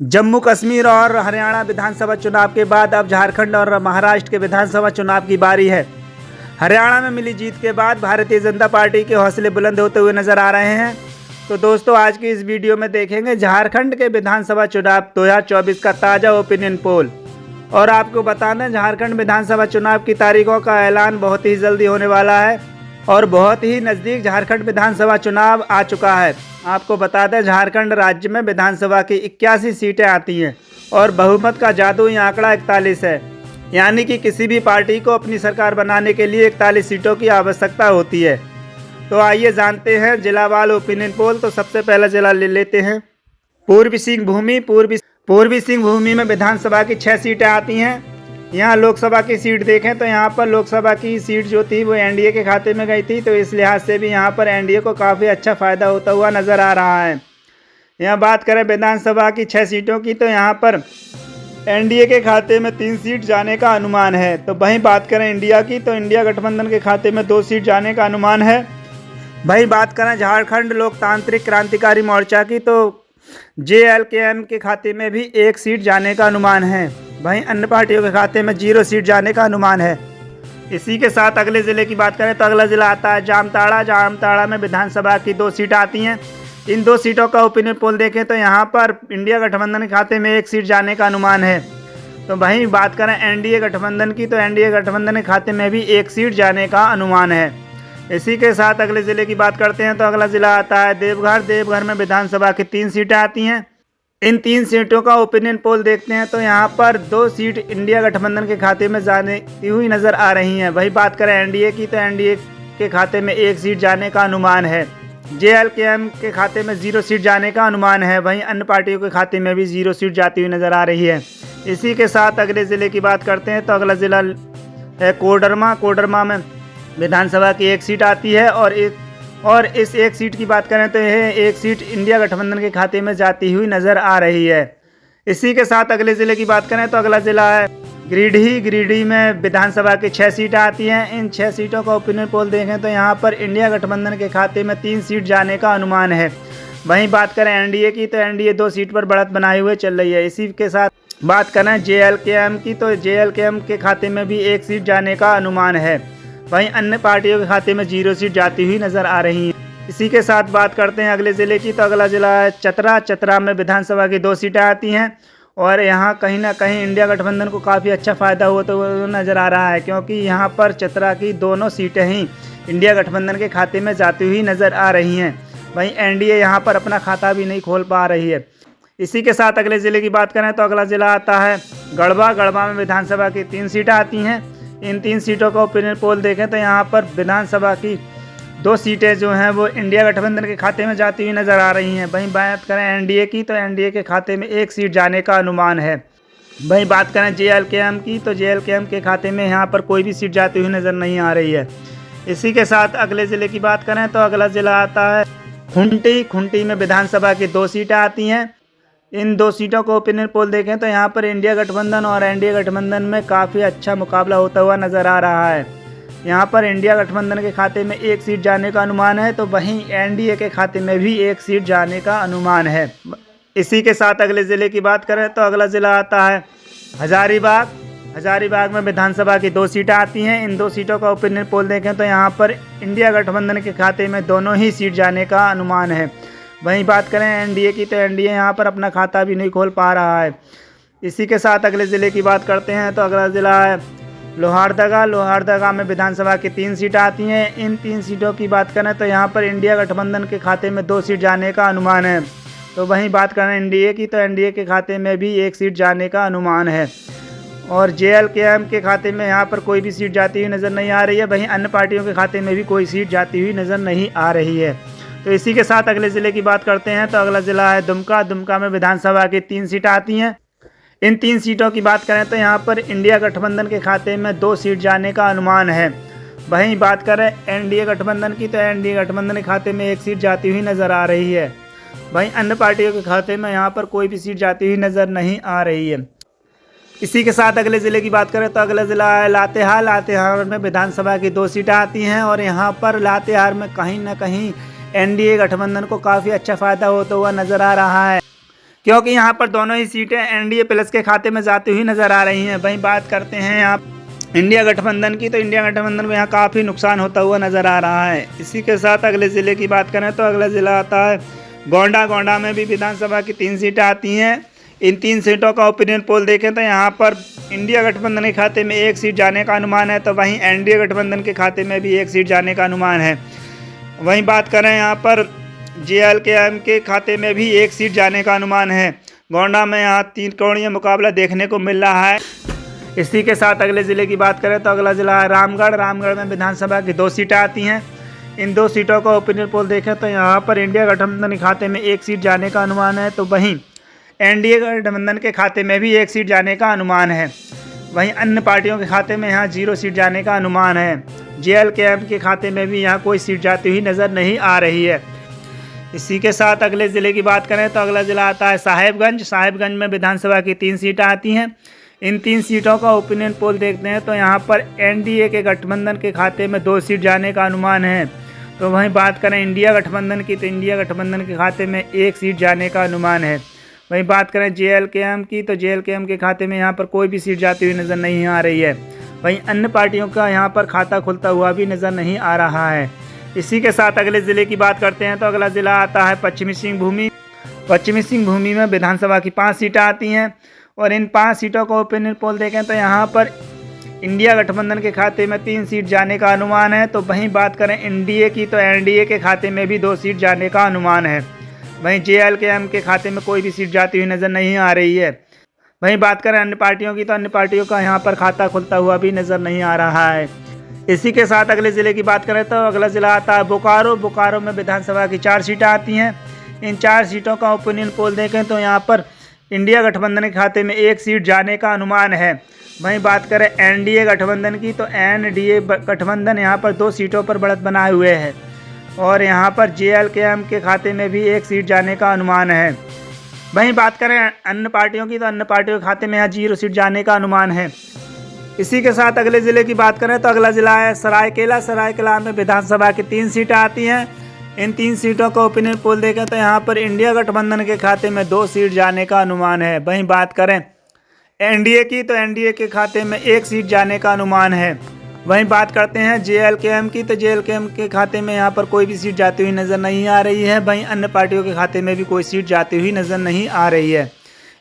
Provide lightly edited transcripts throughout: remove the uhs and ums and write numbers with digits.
जम्मू कश्मीर और हरियाणा विधानसभा चुनाव के बाद अब झारखंड और महाराष्ट्र के विधानसभा चुनाव की बारी है। हरियाणा में मिली जीत के बाद भारतीय जनता पार्टी के हौसले बुलंद होते हुए नजर आ रहे हैं। तो दोस्तों, आज की इस वीडियो में देखेंगे झारखंड के विधानसभा चुनाव 2024 का ताज़ा ओपिनियन पोल। और आपको बता दें, झारखंड विधानसभा चुनाव की तारीखों का ऐलान बहुत ही जल्दी होने वाला है और बहुत ही नज़दीक झारखंड विधानसभा चुनाव आ चुका है। आपको बता दें, झारखंड राज्य में विधानसभा की 81 सीटें आती हैं और बहुमत का जादुई आंकड़ा 41 है। यानी कि किसी भी पार्टी को अपनी सरकार बनाने के लिए 41 सीटों की आवश्यकता होती है। तो आइए जानते हैं जिलावार ओपिनियन पोल। तो सबसे पहला जिला ले लेते हैं पूर्वी सिंहभूमि। पूर्वी सिंहभूमि में विधानसभा की 6 सीटें आती हैं। यहाँ लोकसभा की सीट देखें तो यहाँ पर लोकसभा की सीट जो थी वो एनडीए के खाते में गई थी, तो इस लिहाज से भी यहाँ पर एनडीए को काफ़ी अच्छा फ़ायदा होता हुआ नज़र आ रहा है। यहाँ बात करें विधानसभा की 6 सीटों की, तो यहाँ पर एनडीए के खाते में 3 सीट जाने का अनुमान है। तो वहीं बात करें इंडिया की, तो इंडिया गठबंधन के खाते में 2 सीट जाने का अनुमान है। वहीं बात करें झारखंड लोकतांत्रिक क्रांतिकारी मोर्चा की, तो जेएलकेएम के खाते में भी 1 सीट जाने का अनुमान है। वहीं अन्य पार्टियों के खाते में 0 सीट जाने का अनुमान है। इसी के साथ अगले ज़िले की बात करें तो अगला ज़िला आता है जामताड़ा। जामताड़ा में विधानसभा की 2 सीट आती हैं। इन 2 सीटों का ओपिनियन पोल देखें तो यहाँ पर इंडिया गठबंधन के खाते में 1 सीट जाने का अनुमान है। तो वहीं बात करें एनडीए गठबंधन की, तो एनडीए गठबंधन के खाते में भी 1 सीट जाने का अनुमान है। इसी के साथ अगले ज़िले की बात करते हैं तो अगला ज़िला आता है देवघर। देवघर में विधानसभा की 3 सीटें आती हैं। इन 3 सीटों का ओपिनियन पोल देखते हैं तो यहाँ पर 2 सीट इंडिया गठबंधन के खाते में जाने हुई नज़र आ रही हैं। वही बात करें एनडीए की, तो एनडीए के खाते में 1 सीट जाने का अनुमान है। जेएलकेएम के खाते में 0 सीट जाने का अनुमान है। वहीं अन्य पार्टियों के खाते में भी 0 सीट जाती हुई नज़र आ रही है। इसी के साथ अगले ज़िले की बात करते हैं तो अगला ज़िला है कोडरमा। कोडरमा में विधानसभा की 1 सीट आती है और इस 1 सीट की बात करें तो यह 1 सीट इंडिया गठबंधन के खाते में जाती हुई नज़र आ रही है। इसी के साथ अगले ज़िले की बात करें तो अगला ज़िला है गिरिडीह। गिरिडीह में विधानसभा की 6 सीटें आती हैं। इन 6 सीटों का ओपिनियन पोल देखें तो यहाँ पर इंडिया गठबंधन के खाते में 3 सीट जाने का अनुमान है। वहीं बात करें एनडीए की, तो एनडीए 2 सीट पर बढ़त बनाए हुए चल रही है। इसी के साथ बात करें जेएलकेएम की, तो जेएलकेएम के खाते में भी 1 सीट जाने का अनुमान है। वहीं अन्य पार्टियों के खाते में 0 सीट जाती हुई नज़र आ रही है। इसी के साथ बात करते हैं अगले ज़िले की, तो अगला ज़िला है चतरा। चतरा में विधानसभा की 2 सीटें आती हैं और यहाँ कहीं ना कहीं इंडिया गठबंधन को काफ़ी अच्छा फ़ायदा होता हुआ नज़र आ रहा है, क्योंकि यहाँ पर चतरा की दोनों सीटें ही इंडिया गठबंधन के खाते में जाती हुई नज़र आ रही हैं। वहीं एनडीए यहाँ पर अपना खाता भी नहीं खोल पा रही है। इसी के साथ अगले ज़िले की बात करें तो अगला ज़िला आता है गढ़वा। गढ़वा में विधानसभा की 3 सीटें आती हैं। इन 3 सीटों का ओपिनियन पोल देखें तो यहाँ पर विधानसभा की 2 सीटें जो हैं वो इंडिया गठबंधन के खाते में जाती हुई नज़र आ रही हैं। वहीं बात करें एनडीए की, तो एनडीए के खाते में 1 सीट जाने का अनुमान है। वहीं बात करें जेएलकेएम की, तो जेएलकेएम के खाते में यहाँ पर कोई भी सीट जाती हुई नज़र नहीं आ रही है। इसी के साथ अगले ज़िले की बात करें तो अगला ज़िला आता है खूंटी। खूंटी में विधानसभा की 2 सीटें आती हैं। इन 2 सीटों को ओपिनियन पोल देखें तो यहाँ पर इंडिया गठबंधन और एनडीए गठबंधन में काफ़ी अच्छा मुकाबला होता हुआ नज़र आ रहा है। यहाँ पर इंडिया गठबंधन के खाते में 1 सीट जाने का अनुमान है, तो वहीं एनडीए के खाते में भी 1 सीट जाने का अनुमान है। इसी के साथ अगले ज़िले की बात करें तो अगला ज़िला आता है हजारीबाग। हजारीबाग में विधानसभा की 2 सीटें आती हैं। इन 2 सीटों का ओपिनियन पोल देखें तो यहाँ पर इंडिया गठबंधन के खाते में दोनों ही सीट जाने का अनुमान है। वहीं बात करें एनडीए की, तो एनडीए यहाँ पर अपना खाता भी नहीं खोल पा रहा है। इसी के साथ अगले ज़िले की बात करते हैं तो अगला ज़िला है लोहरदगा। लोहरदगा में विधानसभा की 3 सीटें आती हैं। इन 3 सीटों की बात करें तो यहाँ पर इंडिया गठबंधन के खाते में 2 सीट जाने का अनुमान है। तो वहीं बात करें एनडीए की, तो एनडीए के खाते में भी 1 सीट जाने का अनुमान है और जेएलकेएम के खाते में यहाँ पर कोई भी सीट जाती हुई नज़र नहीं आ रही है। वहीं अन्य पार्टियों के खाते में भी कोई सीट जाती हुई नज़र नहीं आ रही है। तो इसी के साथ अगले ज़िले की बात करते हैं तो अगला ज़िला है दुमका। दुमका में विधानसभा की 3 सीटें आती हैं। इन 3 सीटों की बात करें तो यहाँ पर इंडिया गठबंधन के खाते में 2 सीट जाने का अनुमान है। वहीं बात करें एनडीए गठबंधन की, तो एनडीए गठबंधन के खाते में 1 सीट जाती हुई नज़र आ रही है। वहीं अन्य पार्टियों के खाते में यहाँ पर कोई भी सीट जाती हुई नज़र नहीं आ रही है। इसी के साथ अगले ज़िले की बात करें तो अगला ज़िला है लातेहार। लातेहार में विधानसभा की 2 सीटें आती हैं और यहाँ पर लातेहार में कहीं ना कहीं एनडीए गठबंधन को काफ़ी अच्छा फ़ायदा होता हुआ नज़र आ रहा है। क्योंकि यहाँ पर दोनों ही सीटें एनडीए प्लस के खाते में जाती हुई नज़र आ रही हैं। वहीं बात करते हैं यहाँ इंडिया गठबंधन की, तो इंडिया गठबंधन में यहाँ काफ़ी नुकसान होता हुआ नज़र आ रहा है। इसी के साथ अगले ज़िले की बात करें तो अगला ज़िला आता है गोंडा। गोंडा में भी विधानसभा की 3 सीटें आती हैं। इन 3 सीटों का ओपिनियन पोल देखें तो यहाँ पर इंडिया गठबंधन के खाते में 1 सीट जाने का अनुमान है, तो वहीं एनडीए गठबंधन के खाते में भी 1 सीट जाने का अनुमान है। वहीं बात करें यहाँ पर JLKM के खाते में भी 1 सीट जाने का अनुमान है। गोंडा में यहाँ 3 कोणीय मुकाबला देखने को मिल रहा है। इसी के साथ अगले ज़िले की बात करें तो अगला ज़िला है रामगढ़। रामगढ़ में विधानसभा की 2 सीटें आती हैं। इन 2 सीटों का ओपिनियन पोल देखें तो यहाँ पर इंडिया गठबंधन के खाते में 1 सीट जाने का अनुमान है, तो वहीं एनडीए गठबंधन के खाते में भी 1 सीट जाने का अनुमान है। वहीं अन्य पार्टियों के खाते में यहाँ 0 सीट जाने का अनुमान है। JLKM के खाते में भी यहाँ कोई सीट जाती हुई नज़र नहीं आ रही है। इसी के साथ अगले ज़िले की बात करें तो अगला ज़िला आता है साहेबगंज। साहेबगंज में विधानसभा की 3 सीटें आती हैं। इन 3 सीटों का ओपिनियन पोल देखते हैं तो यहाँ पर एनडीए के गठबंधन के खाते में 2 सीट जाने का अनुमान है। तो वहीं बात करें इंडिया गठबंधन की, तो इंडिया गठबंधन के खाते में 1 सीट जाने का अनुमान है। वहीं बात करें JLKM की, तो JLKM के खाते में यहाँ पर कोई भी सीट जाती हुई नज़र नहीं आ रही है। वहीं अन्य पार्टियों का यहाँ पर खाता खुलता हुआ भी नज़र नहीं आ रहा है। इसी के साथ अगले ज़िले की बात करते हैं तो अगला ज़िला आता है पश्चिमी सिंहभूमि। पश्चिमी सिंहभूमि में विधानसभा की 5 सीटें आती हैं और इन 5 सीटों का ओपिनियन पोल देखें तो यहाँ पर इंडिया गठबंधन के खाते में 3 सीट जाने का अनुमान है। तो वहीं बात करें एनडीए की, तो एनडीए के खाते में भी 2 सीट जाने का अनुमान है। वहीं JLKM के खाते में कोई भी सीट जाती हुई नज़र नहीं आ रही है। वहीं बात करें अन्य पार्टियों की, तो अन्य पार्टियों का यहाँ पर खाता खुलता हुआ भी नज़र नहीं आ रहा है। इसी के साथ अगले ज़िले की बात करें तो अगला ज़िला आता है बोकारो। बोकारो में विधानसभा की 4 सीटें आती हैं। इन 4 सीटों का ओपिनियन पोल देखें तो यहाँ पर इंडिया गठबंधन के खाते में 1 सीट जाने का अनुमान है। वहीं बात करें एनडीए गठबंधन की, तो एनडीए गठबंधन यहाँ पर 2 सीटों पर बढ़त बनाए हुए है और यहाँ पर JLKM के खाते में भी 1 सीट जाने का अनुमान है। वहीं बात करें अन्य पार्टियों की, तो अन्य पार्टियों के खाते में यहाँ 0 सीट जाने का अनुमान है। इसी के साथ अगले ज़िले की बात करें तो अगला ज़िला है सरायकेला। सरायकेला में विधानसभा की 3 सीटें आती हैं। इन 3 सीटों का ओपिनियन पोल देखें तो यहाँ पर इंडिया गठबंधन के खाते में 2 सीट जाने का अनुमान है। वहीं बात करें एनडीए की, तो एनडीए के खाते में 1 सीट जाने का अनुमान है। वहीं बात करते हैं JLKM की, तो JLKM के खाते में यहाँ पर कोई भी सीट जाती हुई नज़र नहीं आ रही है। वहीं अन्य पार्टियों के खाते में भी कोई सीट जाती हुई नज़र नहीं आ रही है।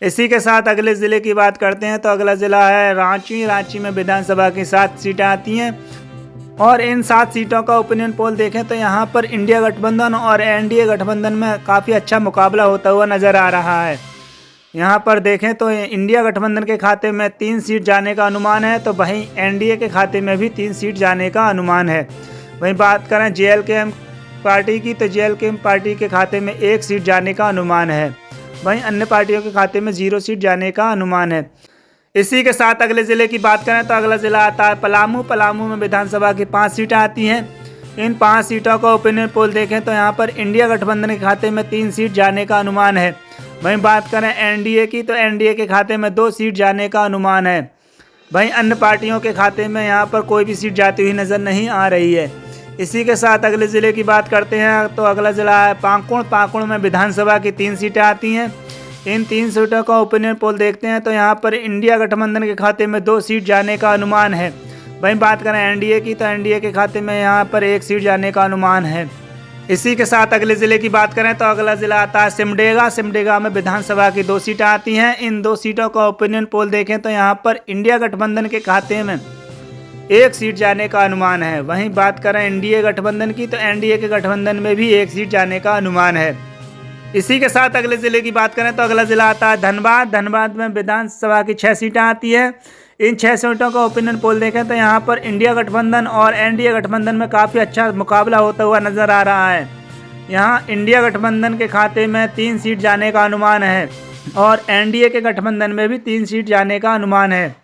इसी के साथ अगले ज़िले की बात करते हैं तो अगला ज़िला है रांची। रांची में विधानसभा की 7 सीटें आती हैं और इन 7 सीटों का ओपिनियन पोल देखें तो यहाँ पर इंडिया गठबंधन और एनडीए गठबंधन में काफ़ी अच्छा मुकाबला होता हुआ नज़र आ रहा है। यहाँ पर देखें तो इंडिया गठबंधन के खाते में 3 सीट जाने का अनुमान है, तो वहीं एनडीए के खाते में भी 3 सीट जाने का अनुमान है। वहीं बात करें JLKM पार्टी की, तो JLKM पार्टी के खाते में 1 सीट जाने का अनुमान है। वहीं अन्य पार्टियों के खाते में 0 सीट जाने का अनुमान है। इसी के साथ अगले ज़िले की बात करें तो अगला ज़िला आता है पलामू। पलामू में विधानसभा की 5 सीटें आती हैं। इन 5 सीटों का ओपिनियन पोल देखें तो यहाँ पर इंडिया गठबंधन के खाते में 3 सीट जाने का अनुमान है। वहीं बात करें एनडीए की, तो एनडीए के खाते में 2 सीट जाने का अनुमान है। वहीं अन्य पार्टियों के खाते में यहाँ पर कोई भी सीट जाती हुई नज़र नहीं आ रही है। इसी के साथ अगले ज़िले की बात करते हैं तो अगला ज़िला है पाकुड़। पाकुड़ में विधानसभा की 3 सीटें आती हैं। इन 3 सीटों का ओपिनियन पोल देखते हैं तो यहाँ पर इंडिया गठबंधन के खाते में 2 सीट जाने का अनुमान है। वहीं बात करें एनडीए की, तो एनडीए के खाते में यहाँ पर 1 सीट जाने का अनुमान है। इसी के साथ अगले ज़िले की बात करें तो अगला ज़िला आता है सिमडेगा। सिमडेगा में विधानसभा की 2 सीटें आती हैं। इन 2 सीटों का ओपिनियन पोल देखें तो यहाँ पर इंडिया गठबंधन के खाते में 1 सीट जाने का अनुमान है। वहीं बात करें एनडीए गठबंधन की, तो एनडीए के गठबंधन में भी 1 सीट जाने का अनुमान है। इसी के साथ अगले ज़िले की बात करें तो अगला ज़िला आता है धनबाद। धनबाद में विधानसभा की 6 सीटें आती है। इन 6 सीटों का ओपिनियन पोल देखें तो यहाँ पर इंडिया गठबंधन और एनडीए गठबंधन में काफ़ी अच्छा मुकाबला होता हुआ नज़र आ रहा है। यहाँ इंडिया गठबंधन के खाते में 3 सीट जाने का अनुमान है और एनडीए के गठबंधन में भी 3 सीट जाने का अनुमान है।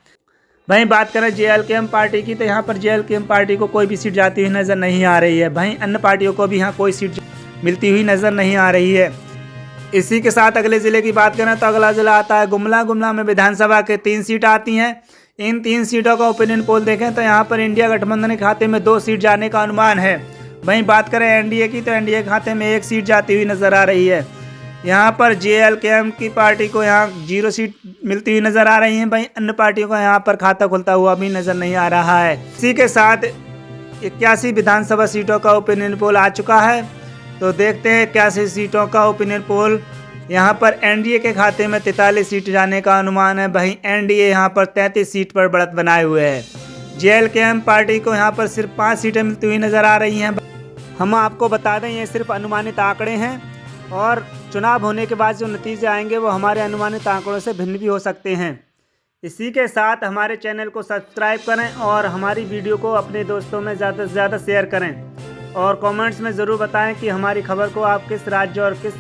वहीं बात करें JLKM पार्टी की, तो यहाँ पर JLKM पार्टी को कोई भी सीट जाती हुई नज़र नहीं आ रही है। वहीं अन्य पार्टियों को भी यहाँ कोई सीट मिलती हुई नज़र नहीं आ रही है। इसी के साथ अगले ज़िले की बात करें तो अगला ज़िला आता है गुमला। गुमला में विधानसभा के 3 सीट आती हैं। इन 3 सीटों का ओपिनियन पोल देखें तो यहाँ पर इंडिया गठबंधन के खाते में 2 सीट जाने का अनुमान है। वहीं बात करें एनडीए की, तो एनडीए के खाते में 1 सीट जाती हुई नज़र आ रही है। यहाँ पर JLKM की पार्टी को यहाँ 0 सीट मिलती हुई नजर आ रही है। वहीं अन्य पार्टियों का यहाँ पर खाता खुलता हुआ भी नजर नहीं आ रहा है। इसी के साथ 81 विधानसभा सीटों का ओपिनियन पोल आ चुका है। तो देखते हैं 81 सीटों का ओपिनियन पोल। यहाँ पर एनडीए के खाते में 43 सीट जाने का अनुमान है। वहीं एनडीए यहाँ पर 33 सीट पर बढ़त बनाए हुए है। JLKM पार्टी को यहाँ पर सिर्फ 5 सीटें मिलती हुई नजर आ रही हैं। हम आपको बता दें ये सिर्फ अनुमानित आंकड़े हैं और चुनाव होने के बाद जो नतीजे आएंगे वो हमारे अनुमानित आंकड़ों से भिन्न भी हो सकते हैं। इसी के साथ हमारे चैनल को सब्सक्राइब करें और हमारी वीडियो को अपने दोस्तों में ज़्यादा से ज़्यादा शेयर करें और कमेंट्स में ज़रूर बताएं कि हमारी खबर को आप किस राज्य और किस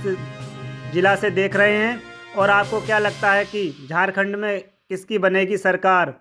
ज़िला से देख रहे हैं और आपको क्या लगता है कि झारखंड में किसकी बनेगी सरकार।